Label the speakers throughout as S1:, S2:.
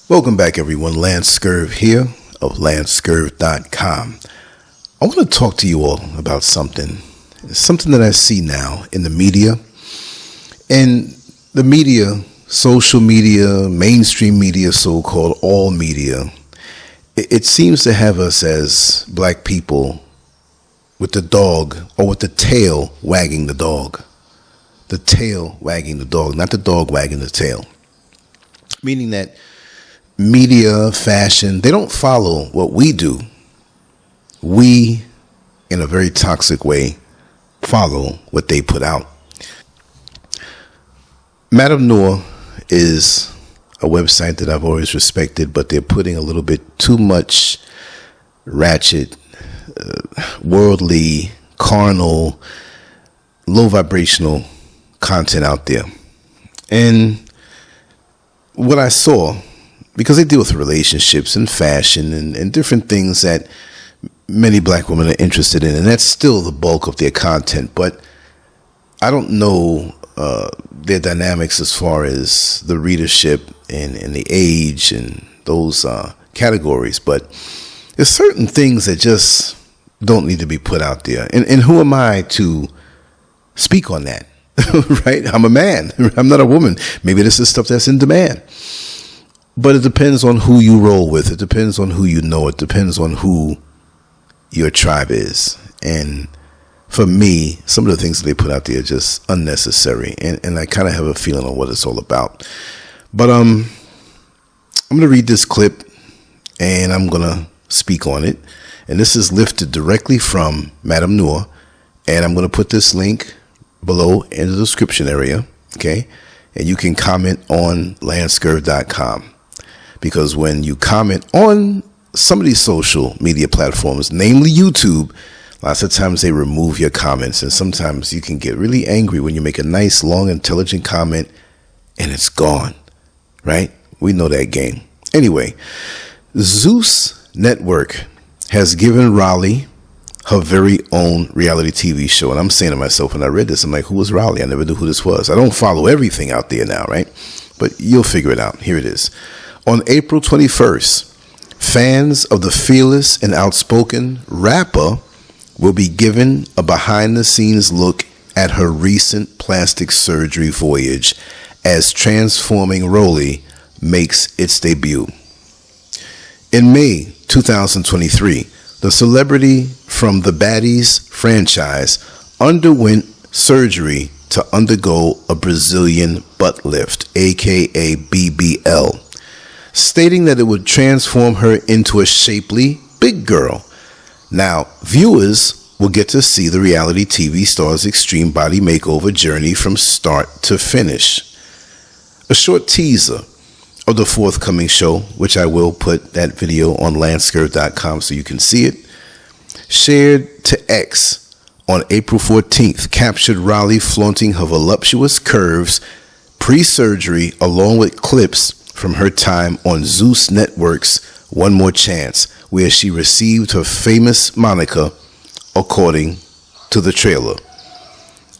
S1: Welcome back, everyone. LANCESCURV here of LANCESCURV.com. I want to talk to you all about something that I see now in the media. And the media, social media, mainstream media, so-called all media, it seems to have us as black people with the dog, or with the tail wagging the dog. The tail wagging the dog, not the dog wagging the tail. Meaning that media, fashion, they don't follow what we do. We, in a very toxic way, follow what they put out. Madame Noor is a website that I've always respected, but they're putting a little bit too much ratchet, worldly, carnal, low vibrational content out there. And what I saw, because they deal with relationships and fashion and different things that many black women are interested in, and that's still the bulk of their content. But I don't know their dynamics as far as the readership and the age and those categories. But there's certain things that just don't need to be put out there. And who am I to speak on that? Right? I'm a man. I'm not a woman. Maybe this is stuff that's in demand. But it depends on who you roll with. It depends on who you know. It depends on who your tribe is. And for me, some of the things that they put out there are just unnecessary. And I kind of have a feeling on what it's all about. But I'm going to read this clip and I'm going to speak on it. And this is lifted directly from Madame Noor. And I'm going to put this link below in the description area. Okay. And you can comment on LANCESCURV.com. Because when you comment on some of these social media platforms, namely YouTube, lots of times they remove your comments. And sometimes you can get really angry when you make a nice, long, intelligent comment and it's gone, right? We know that game. Anyway, Zeus Network has given Rollie her very own reality TV show. And I'm saying to myself, when I read this, I'm like, who was Rollie? I never knew who this was. I don't follow everything out there now, right? But you'll figure it out. Here it is. On April 21st, fans of the fearless and outspoken rapper will be given a behind-the-scenes look at her recent plastic surgery voyage as transforming Rollie makes its debut. In May 2023, the celebrity from the Baddies franchise underwent surgery to undergo a Brazilian butt lift, aka BBL, stating that it would transform her into a shapely big girl. Now, viewers will get to see the reality TV star's extreme body makeover journey from start to finish. A short teaser of the forthcoming show, which I will put that video on LANCESCURV.com so you can see it, shared to X on April 14th, captured Rollie flaunting her voluptuous curves pre-surgery along with clips from her time on Zeus Network's One More Chance, where she received her famous moniker, according to the trailer.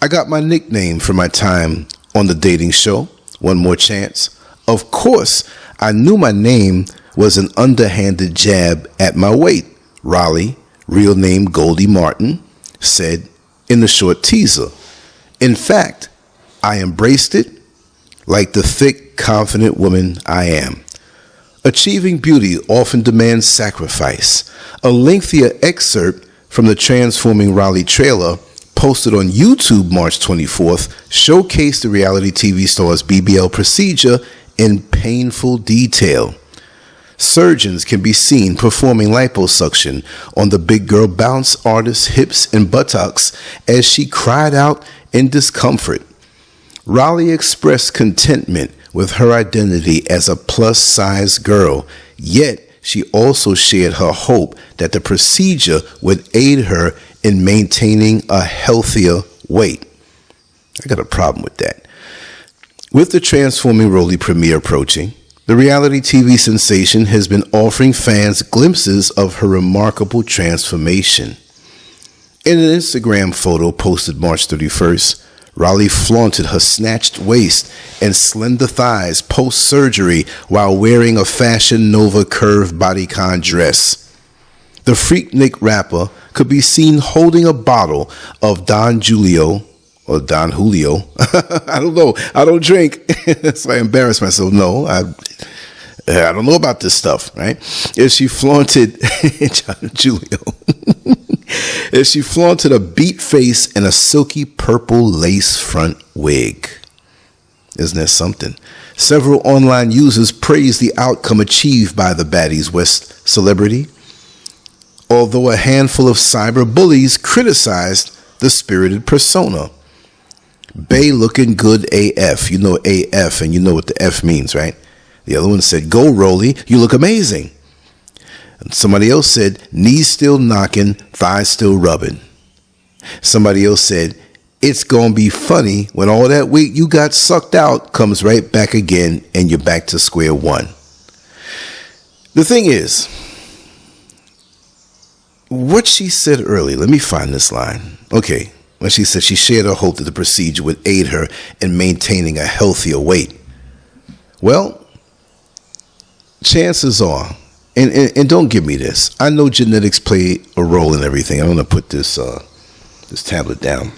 S1: I got my nickname for my time on the dating show, One More Chance. Of course, I knew my name was an underhanded jab at my weight, Rollie, real name Goldie Martin, said in the short teaser. In fact, I embraced it like the thick, confident woman I am. Achieving beauty often demands sacrifice. A lengthier excerpt from the Transforming Rollie trailer posted on YouTube March 24th showcased the reality TV star's BBL procedure in painful detail. Surgeons can be seen performing liposuction on the big girl bounce artist's hips and buttocks as she cried out in discomfort. Rollie expressed contentment with her identity as a plus-size girl, yet she also shared her hope that the procedure would aid her in maintaining a healthier weight. I got a problem with that. With the Transforming Rollie premiere approaching, the reality TV sensation has been offering fans glimpses of her remarkable transformation. In an Instagram photo posted March 31st, Rollie flaunted her snatched waist and slender thighs post-surgery while wearing a Fashion Nova curve bodycon dress. The Freaknik rapper could be seen holding a bottle of Don Julio, or Don Julio. I don't know. I don't drink. So I embarrass myself. No, I don't know about this stuff, right? If she flaunted Don Julio, if she flaunted a beat face and a silky purple lace front wig. Isn't that something? Several online users praised the outcome achieved by the Baddies West celebrity, although a handful of cyber bullies criticized the spirited persona. Bay looking good AF. You know AF and you know what the F means, right? The other one said, go Rollie, you look amazing. And somebody else said, knees still knocking, thighs still rubbing. Somebody else said, it's going to be funny when all that weight you got sucked out comes right back again and you're back to square one. The thing is, what she said earlier, let me find this line. Okay, when she said she shared her hope that the procedure would aid her in maintaining a healthier weight. Well, chances are, and don't give me this, I know genetics play a role in everything. I'm going to put this tablet down.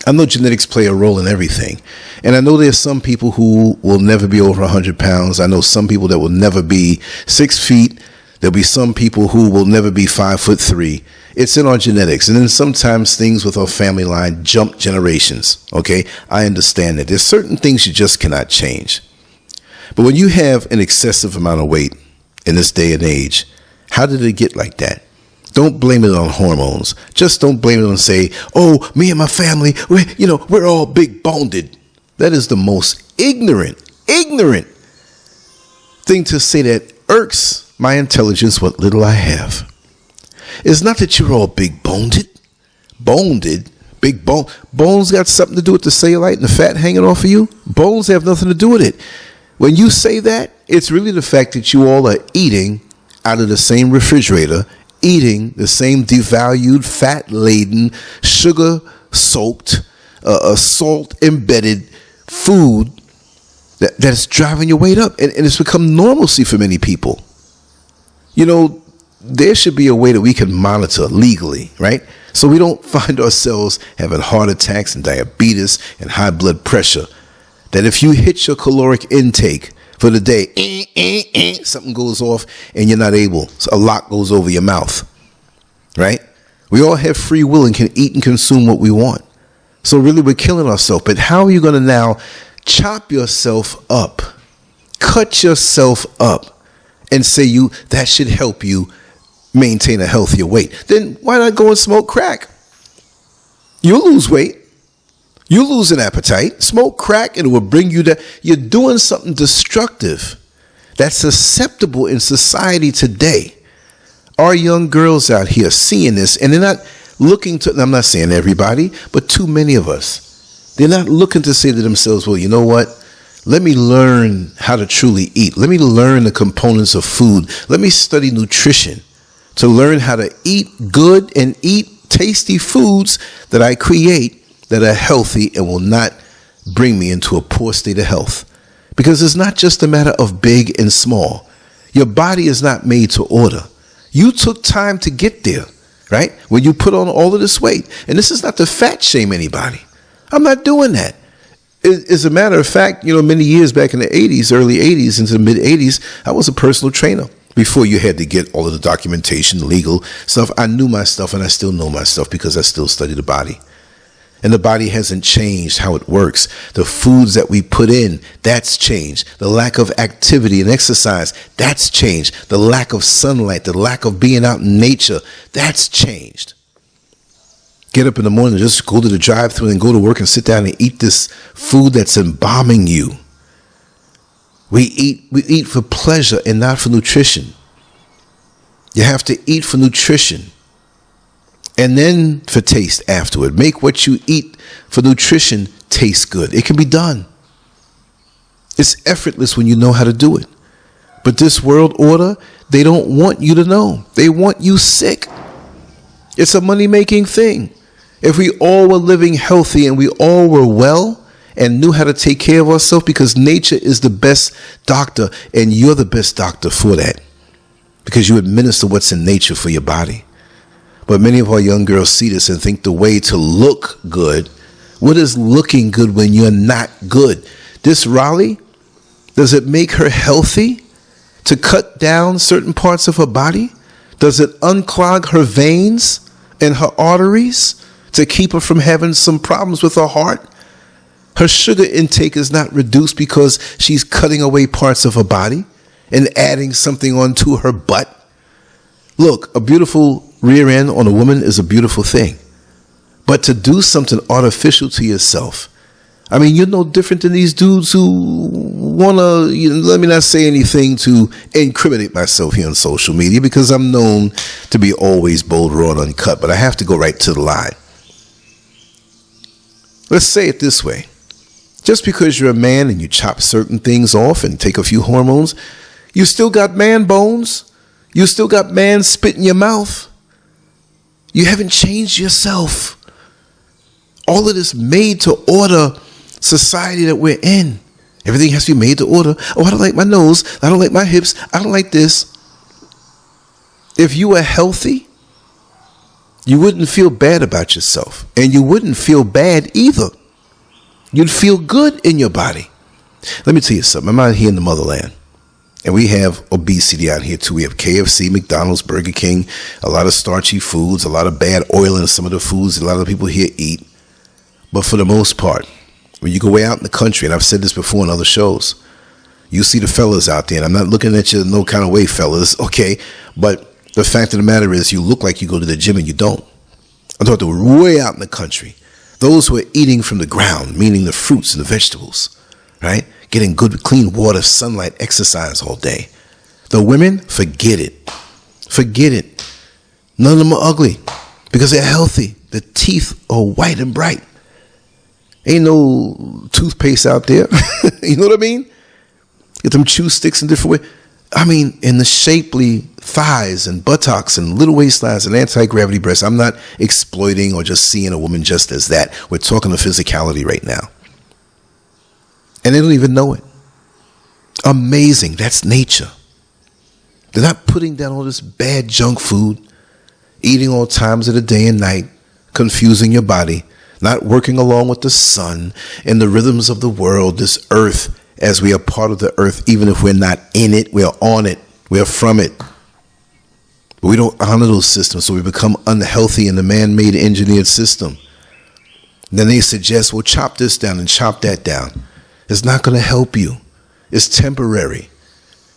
S1: I know genetics play a role in everything. And I know there's some people who will never be over 100 pounds. I know some people that will never be 6 feet. There'll be some people who will never be 5'3". It's in our genetics. And then sometimes things with our family line jump generations. Okay, I understand that. There's certain things you just cannot change. But when you have an excessive amount of weight in this day and age, how did it get like that? Don't blame it on hormones. Just don't blame it on say, oh, me and my family, we're all big boned. That is the most ignorant thing to say that irks my intelligence, what little I have. It's not that you're all big boned, big bone. Bones got something to do with the cellulite and the fat hanging off of you. Bones have nothing to do with it. When you say that, it's really the fact that you all are eating out of the same refrigerator, eating the same devalued, fat-laden, sugar-soaked, salt-embedded food that's driving your weight up. And it's become normalcy for many people. You know, there should be a way that we can monitor legally, right? So we don't find ourselves having heart attacks and diabetes and high blood pressure. That if you hit your caloric intake for the day, something goes off and you're not able. So a lock goes over your mouth, right? We all have free will and can eat and consume what we want. So really we're killing ourselves. But how are you going to now chop yourself up, cut yourself up and say that should help you maintain a healthier weight? Then why not go and smoke crack? You'll lose weight. You lose an appetite. Smoke crack and it will bring you to. You're doing something destructive that's acceptable in society today. Our young girls out here seeing this and they're not looking to, I'm not saying everybody, but too many of us. They're not looking to say to themselves, well, you know what? Let me learn how to truly eat. Let me learn the components of food. Let me study nutrition to learn how to eat good and eat tasty foods that I create that are healthy and will not bring me into a poor state of health. Because it's not just a matter of big and small. Your body is not made to order. You took time to get there, right? When you put on all of this weight. And this is not to fat shame anybody. I'm not doing that. As a matter of fact, many years back in the 80s, early 80s into the mid 80s, I was a personal trainer. Before you had to get all of the documentation, legal stuff, I knew my stuff and I still know my stuff because I still study the body. And the body hasn't changed how it works. The foods that we put in, that's changed. The lack of activity and exercise, that's changed. The lack of sunlight, the lack of being out in nature, that's changed. Get up in the morning, just go to the drive-thru and go to work and sit down and eat this food that's embalming you. We eat for pleasure and not for nutrition. You have to eat for nutrition and then for taste afterward. Make what you eat for nutrition taste good. It can be done. It's effortless when you know how to do it. But this world order, they don't want you to know. They want you sick. It's a money-making thing. If we all were living healthy and we all were well and knew how to take care of ourselves, because nature is the best doctor and you're the best doctor for that, because you administer what's in nature for your body. But many of our young girls see this and think the way to look good, what is looking good when you're not good? This Rollie, does it make her healthy to cut down certain parts of her body? Does it unclog her veins and her arteries to keep her from having some problems with her heart? Her sugar intake is not reduced because she's cutting away parts of her body and adding something onto her butt. Look, a beautiful rear end on a woman is a beautiful thing. But to do something artificial to yourself, I mean, you're no different than these dudes who want to, let me not say anything to incriminate myself here on social media, because I'm known to be always bold, raw, and uncut, but I have to go right to the line. Let's say it this way. Just because you're a man and you chop certain things off and take a few hormones, you still got man bones. You still got man spit in your mouth. You haven't changed yourself. All of this made to order society that we're in. Everything has to be made to order. Oh, I don't like my nose. I don't like my hips. I don't like this. If you were healthy, you wouldn't feel bad about yourself. And you wouldn't feel bad either. You'd feel good in your body. Let me tell you something. I'm out here in the motherland. And we have obesity out here too. We have KFC, McDonald's, Burger King, a lot of starchy foods, a lot of bad oil in some of the foods a lot of people here eat. But for the most part, when you go way out in the country, and I've said this before in other shows, you see the fellas out there, and I'm not looking at you no kind of way, fellas, okay? But the fact of the matter is, you look like you go to the gym and you don't. I'm talking way out in the country. Those who are eating from the ground, meaning the fruits and the vegetables, right? Getting good, clean water, sunlight, exercise all day. The women, forget it. Forget it. None of them are ugly because they're healthy. The teeth are white and bright. Ain't no toothpaste out there. You know what I mean? Get them chew sticks in different ways. I mean, in the shapely thighs and buttocks and little waistlines and anti-gravity breasts. I'm not exploiting or just seeing a woman just as that. We're talking of physicality right now. And they don't even know it. Amazing. That's nature. They're not putting down all this bad junk food, eating all times of the day and night, confusing your body, not working along with the sun and the rhythms of the world, this earth, as we are part of the earth. Even if we're not in it, we're on it, we're from it. But we don't honor those systems, so we become unhealthy in the man-made engineered system. And then they suggest, well, chop this down and chop that down. It's not going to help you. It's temporary.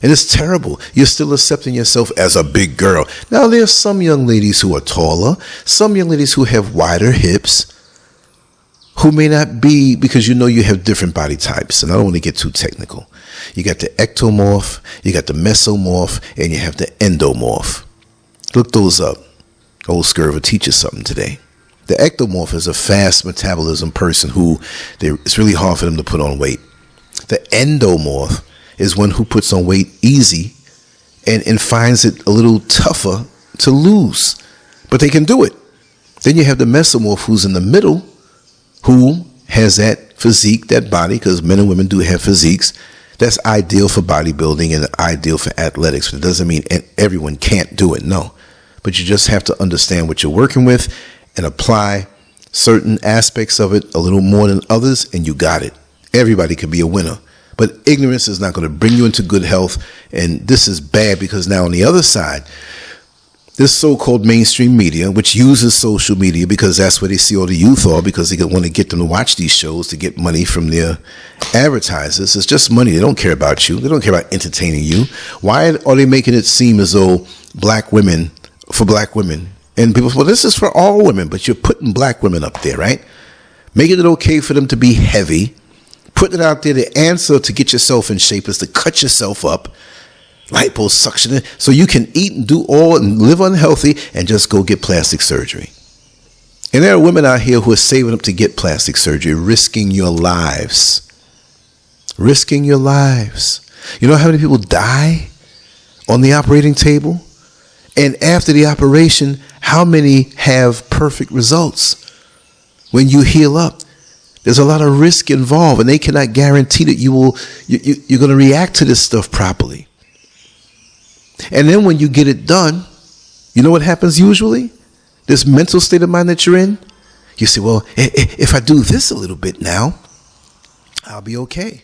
S1: And it's terrible. You're still accepting yourself as a big girl. Now, there's some young ladies who are taller, some young ladies who have wider hips, who may not be, because you have different body types. And I don't want to get too technical. You got the ectomorph, you got the mesomorph, and you have the endomorph. Look those up. Old SCURV will teach you something today. The ectomorph is a fast metabolism person who it's really hard for them to put on weight. The endomorph is one who puts on weight easy and finds it a little tougher to lose. But they can do it. Then you have the mesomorph who's in the middle, who has that physique, that body, because men and women do have physiques. That's ideal for bodybuilding and ideal for athletics. But it doesn't mean everyone can't do it, no. But you just have to understand what you're working with and apply certain aspects of it a little more than others, and you got it. Everybody can be a winner. But ignorance is not going to bring you into good health, and this is bad because now on the other side, this so-called mainstream media, which uses social media because that's where they see all the youth are, because they want to get them to watch these shows to get money from their advertisers. It's just money. They don't care about you. They don't care about entertaining you. Why are they making it seem as though black women, for black women, and people say, well, this is for all women, but you're putting black women up there, right? Making it okay for them to be heavy, putting it out there. The answer to get yourself in shape is to cut yourself up, liposuction, so you can eat and do all and live unhealthy and just go get plastic surgery. And there are women out here who are saving up to get plastic surgery, risking your lives. Risking your lives. You know how many people die on the operating table? And after the operation, how many have perfect results? when you heal up, there's a lot of risk involved, and they cannot guarantee that you're going to react to this stuff properly. And then when you get it done, you know what happens usually? This mental state of mind that you're in, you say, well, if I do this a little bit now, I'll be okay.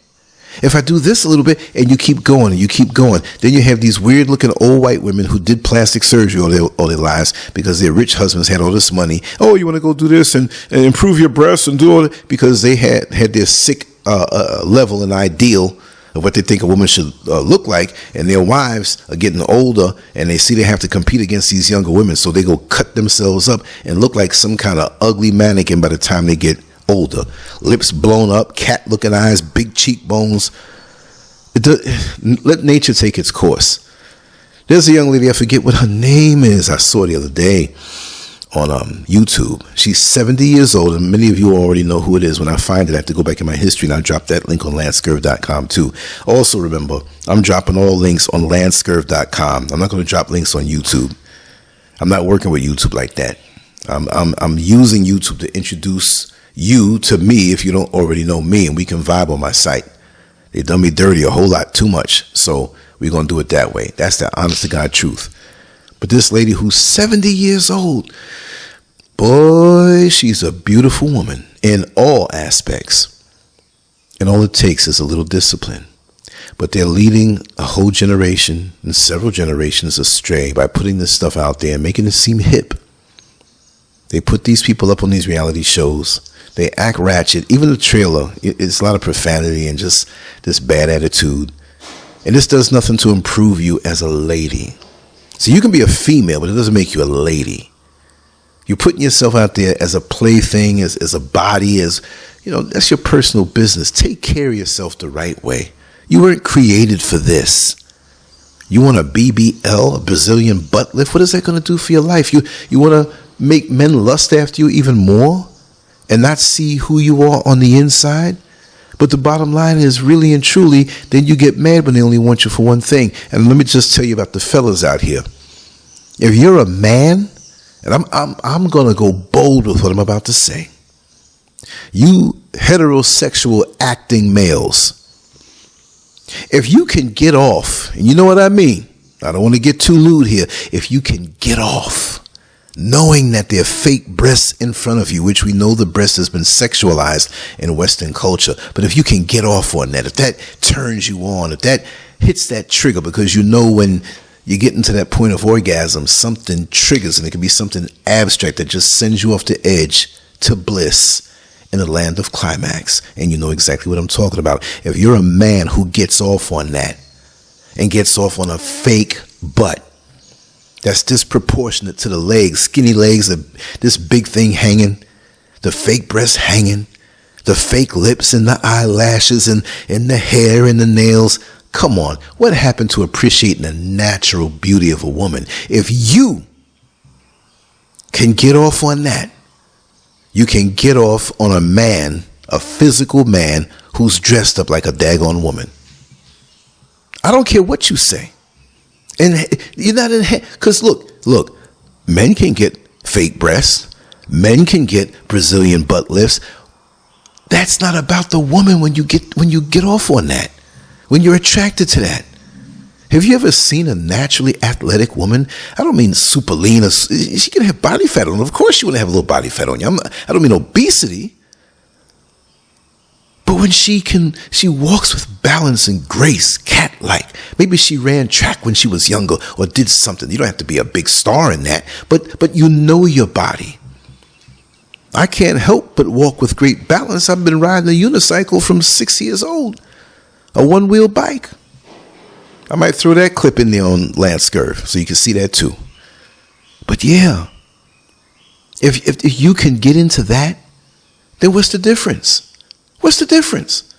S1: If I do this a little bit, and you keep going and you keep going, then you have these weird looking old white women who did plastic surgery all their lives because their rich husbands had all this money. Oh, you want to go do this and improve your breasts and do all that, because they had their sick level and ideal of what they think a woman should look like, and their wives are getting older and they see they have to compete against these younger women, so they go cut themselves up and look like some kind of ugly mannequin by the time they get older. Lips blown up, cat looking eyes, big cheekbones. Let nature take its course. There's a young lady, I forget what her name is, I saw the other day on YouTube. She's 70 years old, and many of you already know who it is. When I find it, I have to go back in my history, and I'll drop that link on LANCESCURV.com too. Also remember, I'm dropping all links on LANCESCURV.com. I'm not going to drop links on YouTube. I'm not working with YouTube like that. I'm using YouTube to introduce you to me if you don't already know me, and we can vibe on my site. They done me dirty a whole lot too much, so we're going to do it that way. That's the honest to God truth. But this lady who's 70 years old, boy, she's a beautiful woman in all aspects. And all it takes is a little discipline. But they're leading a whole generation and several generations astray by putting this stuff out there and making it seem hip. They put these people up on these reality shows. They act ratchet. Even the trailer, it's a lot of profanity and just this bad attitude. And this does nothing to improve you as a lady. So you can be a female, but it doesn't make you a lady. You're putting yourself out there as a plaything, as a body, as, that's your personal business. Take care of yourself the right way. You weren't created for this. You want a BBL, a Brazilian butt lift? What is that going to do for your life? You want to make men lust after you even more and not see who you are on the inside? But the bottom line is, really and truly, then you get mad when they only want you for one thing. And let me just tell you about the fellas out here. If you're a man, and I'm going to go bold with what I'm about to say. You heterosexual acting males, if you can get off, and you know what I mean, I don't want to get too lewd here. If you can get off knowing that there are fake breasts in front of you, which we know the breast has been sexualized in Western culture. But if you can get off on that, if that turns you on, if that hits that trigger, because you know when you get into that point of orgasm, something triggers, and it can be something abstract that just sends you off the edge to bliss in the land of climax. And you know exactly what I'm talking about. If you're a man who gets off on that and gets off on a fake butt that's disproportionate to the legs, skinny legs, this big thing hanging, the fake breasts hanging, the fake lips and the eyelashes and the hair and the nails. Come on, what happened to appreciating the natural beauty of a woman? If you can get off on that, you can get off on a man, a physical man who's dressed up like a daggone woman. I don't care what you say. And you're not in, because look, men can get fake breasts. Men can get Brazilian butt lifts. That's not about the woman when you get off on that, when you're attracted to that. Have you ever seen a naturally athletic woman? I don't mean super lean. She can have body fat on her. Of course you want to have a little body fat on you. I don't mean obesity. But when she walks with balance and grace, cat-like. Maybe she ran track when she was younger or did something. You don't have to be a big star in that, but you know your body. I can't help but walk with great balance. I've been riding a unicycle from 6 years old, a one-wheel bike. I might throw that clip in there on LANCESCURV so you can see that too. But yeah, if you can get into that, then what's the difference? What's the difference?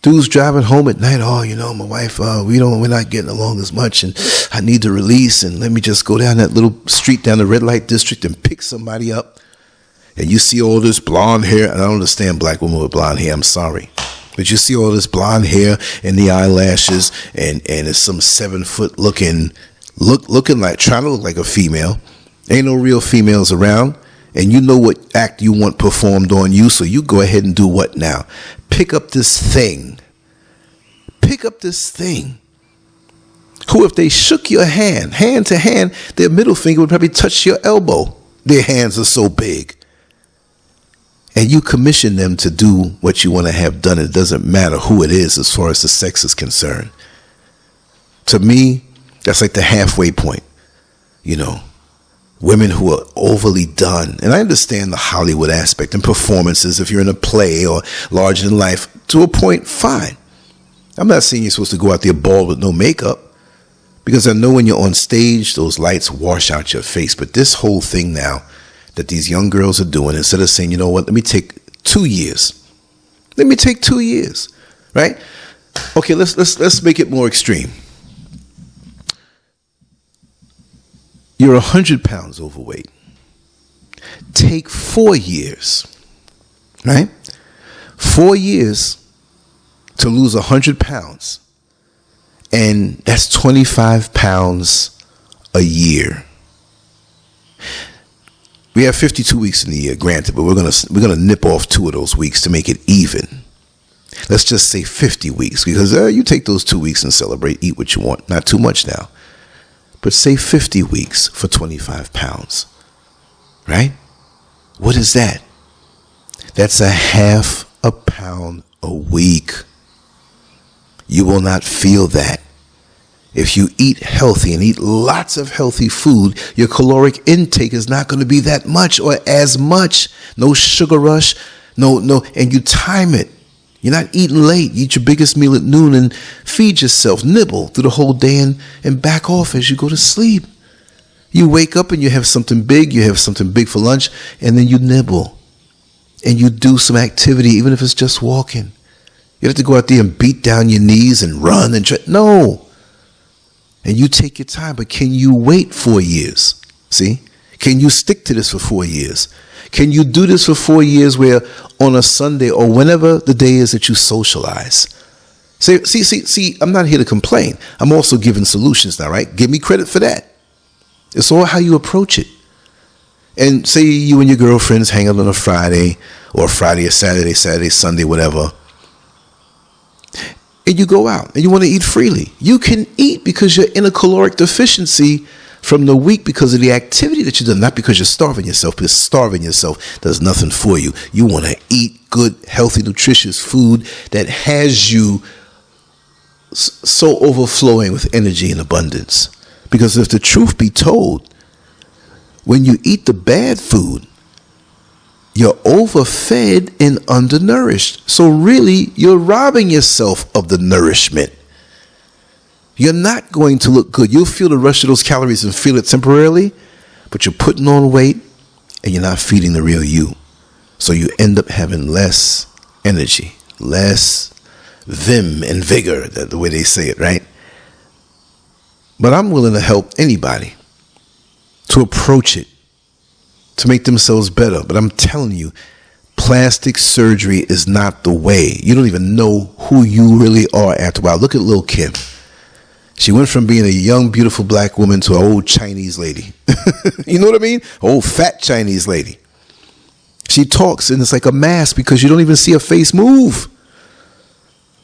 S1: Dude's driving home at night. Oh, my wife, we're not getting along as much, and I need to release, and let me just go down that little street down the red light district and pick somebody up. And you see all this blonde hair, and I don't understand black women with blonde hair, I'm sorry. But you see all this blonde hair and the eyelashes, and it's some 7 foot looking like, trying to look like a female. Ain't no real females around. and you know what act you want performed on you, so you go ahead and do what now? Pick up this thing. Pick up this thing. Who, if they shook your hand to hand, their middle finger would probably touch your elbow. Their hands are so big. And you commission them to do what you want to have done. It doesn't matter who it is as far as the sex is concerned. To me, that's like the halfway point. You know, women who are overly done. And I understand the Hollywood aspect and performances. If you're in a play or larger than life, to a point, fine. I'm not saying you're supposed to go out there bald with no makeup, because I know when you're on stage, those lights wash out your face. But this whole thing now that these young girls are doing, instead of saying, you know what, let me take 2 years. Let me take 2 years, right? Okay, let's make it more extreme. You're 100 pounds overweight. Take 4 years, right? 4 years to lose 100 pounds. And that's 25 pounds a year. We have 52 weeks in the year, granted, but we're gonna nip off 2 of those weeks to make it even. Let's just say 50 weeks, because you take those 2 weeks and celebrate, eat what you want. Not too much now. But say 50 weeks for 25 pounds, right? What is that? That's a half a pound a week. You will not feel that. If you eat healthy and eat lots of healthy food, your caloric intake is not going to be that much or as much. No sugar rush, no, and you time it. You're not eating late. You eat your biggest meal at noon and feed yourself, nibble through the whole day and back off as you go to sleep. You wake up and you have something big. You have something big for lunch, and then you nibble. And you do some activity, even if it's just walking. You have to go out there and beat down your knees and run and try. No. And you take your time, but can you wait 4 years? See? Can you stick to this for 4 years? Can you do this for 4 years where on a Sunday or whenever the day is that you socialize? See, I'm not here to complain. I'm also giving solutions now, right? Give me credit for that. It's all how you approach it. And say you and your girlfriends hang out on a Friday or Saturday, Sunday, whatever. And you go out and you want to eat freely. You can eat because you're in a caloric deficiency from the week because of the activity that you've done, not because you're starving yourself, because starving yourself does nothing for you. You want to eat good, healthy, nutritious food that has you so overflowing with energy and abundance. Because if the truth be told, when you eat the bad food, you're overfed and undernourished. So really, you're robbing yourself of the nourishment. You're not going to look good. You'll feel the rush of those calories and feel it temporarily, but you're putting on weight and you're not feeding the real you. So you end up having less energy, less vim and vigor, the way they say it, right? But I'm willing to help anybody to approach it, to make themselves better. But I'm telling you, plastic surgery is not the way. You don't even know who you really are after a while. Look at Lil' Kim. She went from being a young, beautiful black woman to an old Chinese lady. You know what I mean? Old fat Chinese lady. She talks and it's like a mask because you don't even see her face move.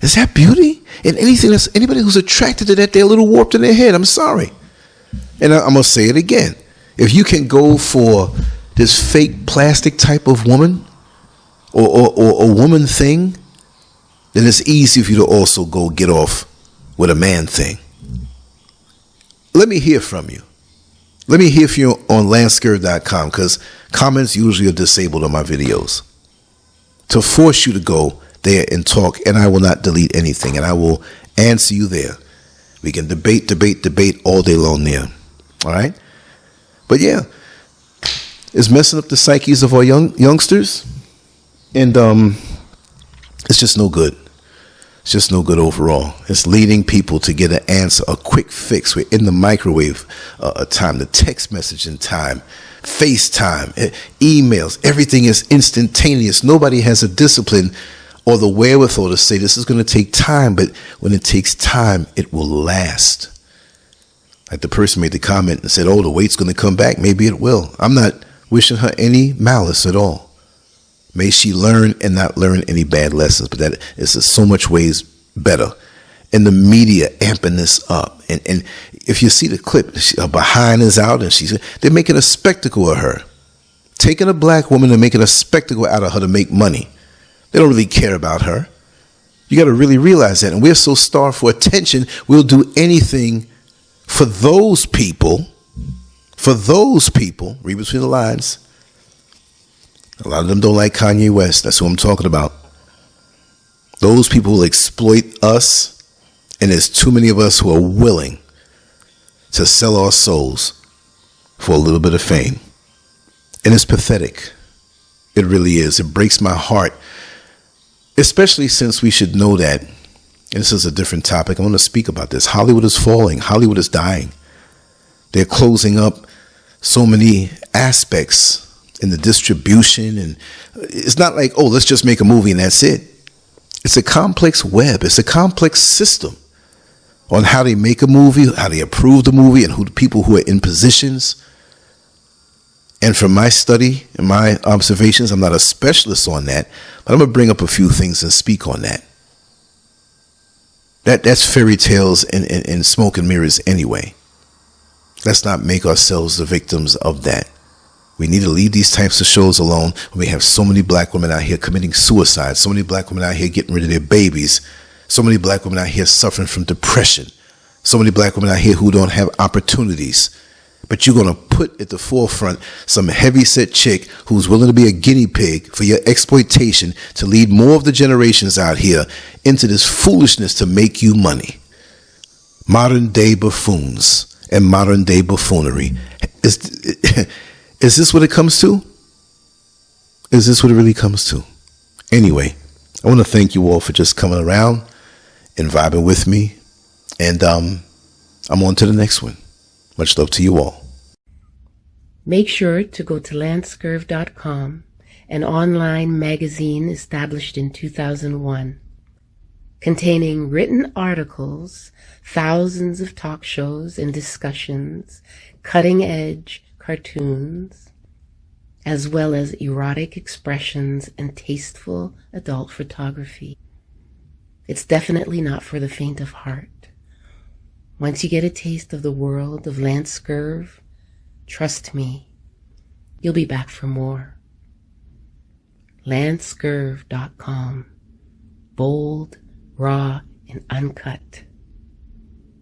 S1: Is that beauty? And anybody who's attracted to that, they're a little warped in their head. I'm sorry. And I'm going to say it again. If you can go for this fake plastic type of woman or a woman thing, then it's easy for you to also go get off with a man thing. Let me hear from you. Let me hear from you on LANCESCURV.com, because comments usually are disabled on my videos. To force you to go there and talk, and I will not delete anything, and I will answer you there. We can debate all day long there. All right? But yeah, it's messing up the psyches of our youngsters, and it's just no good. It's just no good overall. It's leading people to get an answer, a quick fix. We're in the microwave time, the text messaging time, FaceTime, emails. Everything is instantaneous. Nobody has a discipline or the wherewithal to say this is going to take time, but when it takes time, it will last. Like the person made the comment and said, oh, the weight's going to come back. Maybe it will. I'm not wishing her any malice at all. May she learn and not learn any bad lessons, but that is so much ways better. And the media amping this up. And if you see the clip, her behind is out and they're making a spectacle of her. Taking a black woman and making a spectacle out of her to make money. They don't really care about her. You got to really realize that. And we're so starved for attention, we'll do anything for those people. For those people, read between the lines. A lot of them don't like Kanye West. That's who I'm talking about. Those people will exploit us. And there's too many of us who are willing to sell our souls for a little bit of fame. And it's pathetic. It really is. It breaks my heart. Especially since we should know that, and this is a different topic, I want to speak about this. Hollywood is falling. Hollywood is dying. They're closing up so many aspects in the distribution. And it's not like, oh, let's just make a movie and that's it. It's a complex web. It's a complex system on how they make a movie, how they approve the movie, and who the people who are in positions. And from my study and my observations, I'm not a specialist on that, but I'm going to bring up a few things and speak on that. That's fairy tales and smoke and mirrors anyway. Let's not make ourselves the victims of that. We need to leave these types of shows alone when we have so many black women out here committing suicide, so many black women out here getting rid of their babies, so many black women out here suffering from depression, so many black women out here who don't have opportunities. But you're going to put at the forefront some heavy-set chick who's willing to be a guinea pig for your exploitation to lead more of the generations out here into this foolishness to make you money. Modern-day buffoons and modern-day buffoonery. Is this what it comes to? Is this what it really comes to? Anyway, I want to thank you all for just coming around and vibing with me. And I'm on to the next one. Much love to you all.
S2: Make sure to go to LANCESCURV.com, an online magazine established in 2001, containing written articles, thousands of talk shows and discussions, cutting-edge cartoons, as well as erotic expressions and tasteful adult photography. It's definitely not for the faint of heart. Once you get a taste of the world of LANCESCURV, trust me, you'll be back for more. LANCESCURV.com. Bold, raw, and uncut.